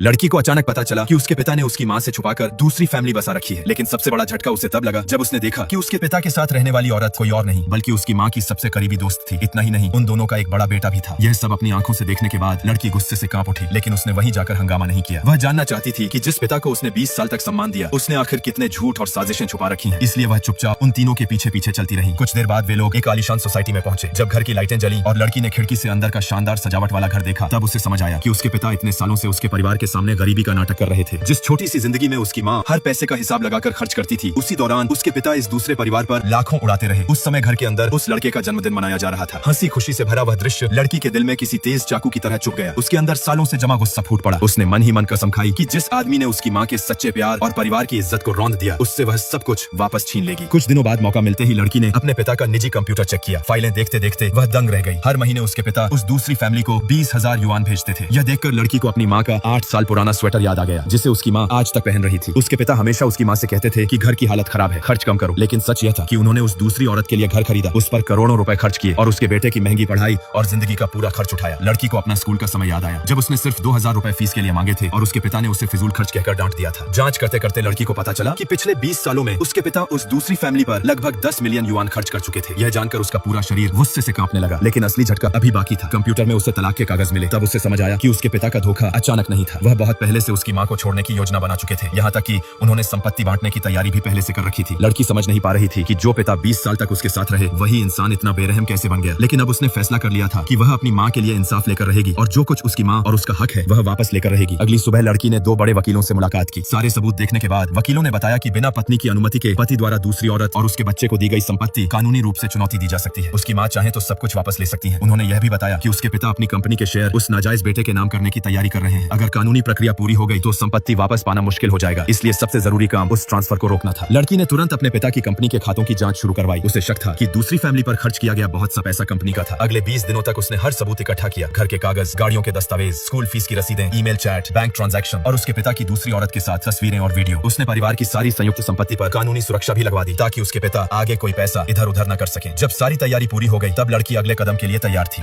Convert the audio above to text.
लड़की को अचानक पता चला कि उसके पिता ने उसकी मां से छुपाकर दूसरी फैमिली बसा रखी है। लेकिन सबसे बड़ा झटका उसे तब लगा जब उसने देखा कि उसके पिता के साथ रहने वाली औरत कोई और नहीं बल्कि उसकी मां की सबसे करीबी दोस्त थी। इतना ही नहीं, उन दोनों का एक बड़ा बेटा भी था। यह सब अपनी आंखों से देखने के बाद लड़की गुस्से से कांप उठी, लेकिन उसने वहीं जाकर हंगामा नहीं किया। वह जानना चाहती थी कि जिस पिता को उसने 20 साल तक सम्मान दिया, उसने आखिर कितने झूठ और साजिशें छुपा रखी हैं। इसलिए वह चुपचाप उन तीनों के पीछे पीछे चलती रही। कुछ देर बाद वे लोग एक आलीशान सोसाइटी में पहुंचे। जब घर की लाइटें जली और लड़की ने खिड़की से अंदर का शानदार सजावट वाला घर देखा, तब उसे समझ आया कि उसके पिता इतने सालों से उसके परिवार के सामने गरीबी का नाटक कर रहे थे। जिस छोटी सी जिंदगी में उसकी माँ हर पैसे का हिसाब लगाकर खर्च करती थी, उसी दौरान उसके पिता इस दूसरे परिवार पर लाखों उड़ाते रहे। उस समय घर के अंदर उस लड़के का जन्मदिन मनाया जा रहा था। हंसी खुशी से भरा वह दृश्य लड़की के दिल में किसी तेज चाकू की तरह चुभ गया। उसके अंदर सालों से जमा गुस्सा फूट पड़ा। उसने मन ही मन कसम खाई कि जिस आदमी ने उसकी माँ के सच्चे प्यार और परिवार की इज्जत को रौंद दिया, उससे वह सब कुछ वापस छीन लेगी। कुछ दिनों बाद मौका मिलते ही लड़की ने अपने पिता का निजी कंप्यूटर चेक किया। फाइलें देखते देखते वह दंग रह गई। हर महीने उसके पिता उस दूसरी फैमिली को 20,000 युआन भेजते थे। यह देखकर लड़की को अपनी माँ का 8 साल पुराना स्वेटर याद आ गया, जिसे उसकी माँ आज तक पहन रही थी। उसके पिता हमेशा उसकी माँ से कहते थे कि घर की हालत खराब है, खर्च कम करो। लेकिन सच यह था कि उन्होंने उस दूसरी औरत के लिए घर खरीदा, उस पर करोड़ों रुपए खर्च किए और उसके बेटे की महंगी पढ़ाई और जिंदगी का पूरा खर्च उठाया। लड़की को अपना स्कूल का समय याद आया, जब उसने सिर्फ 2,000 रुपए फीस के लिए मांगे थे और उसके पिता ने उसे फिजूल खर्च कहकर डांट दिया था। जांच करते करते लड़की को पता चला कि पिछले 20 सालों में उसके पिता उस दूसरी फैमिली पर लगभग 10 मिलियन युआन खर्च कर चुके थे। यह जानकर उसका पूरा शरीर गुस्से से कांपने लगा। लेकिन असली झटका अभी बाकी था। कंप्यूटर में उसे तलाक के कागज मिले। तब उसे समझ आया कि उसके पिता का धोखा अचानक नहीं था। वह बहुत पहले से उसकी माँ को छोड़ने की योजना बना चुके थे। यहाँ तक कि उन्होंने संपत्ति बांटने की तैयारी भी पहले से कर रखी थी। लड़की समझ नहीं पा रही थी कि जो पिता 20 साल तक उसके साथ रहे, वही इंसान इतना बेरहम कैसे बन गया। लेकिन अब उसने फैसला कर लिया था कि वह अपनी माँ के लिए इंसाफ लेकर रहेगी और जो कुछ उसकी माँ और उसका हक है वह वापस लेकर रहेगी। अगली सुबह लड़की ने 2 बड़े वकीलों से मुलाकात की। सारे सबूत देखने के बाद वकीलों ने बताया कि बिना पत्नी की अनुमति के पति द्वारा दूसरी औरत और उसके बच्चे को दी गई संपत्ति कानूनी रूप से चुनौती दी जा सकती है। उसकी माँ चाहे तो सब कुछ वापस ले सकती है। उन्होंने यह भी बताया कि उसके पिता अपनी कंपनी के शेयर उस नाजायज बेटे के नाम करने की तैयारी कर रहे हैं। अगर कानूनी प्रक्रिया पूरी हो गई तो संपत्ति वापस पाना मुश्किल हो जाएगा। इसलिए सबसे जरूरी काम उस ट्रांसफर को रोकना था। लड़की ने तुरंत अपने पिता की कंपनी के खातों की जांच शुरू करवाई। उसे शक था कि दूसरी फैमिली पर खर्च किया गया बहुत सा पैसा कंपनी का था। अगले 20 दिनों तक उसने हर सबूत इकट्ठा किया। घर के कागज, गाड़ियों के दस्तावेज, स्कूल फीस की रसीदें, ईमेल चैट, बैंक ट्रांजैक्शन और उसके पिता की दूसरी औरत के साथ तस्वीरें और वीडियो। उसने परिवार की सारी संयुक्त संपत्ति पर कानूनी सुरक्षा भी लगवा दी ताकि उसके पिता आगे कोई पैसा इधर उधर न कर सके। जब सारी तैयारी पूरी हो गई, तब लड़की अगले कदम के लिए तैयार थी।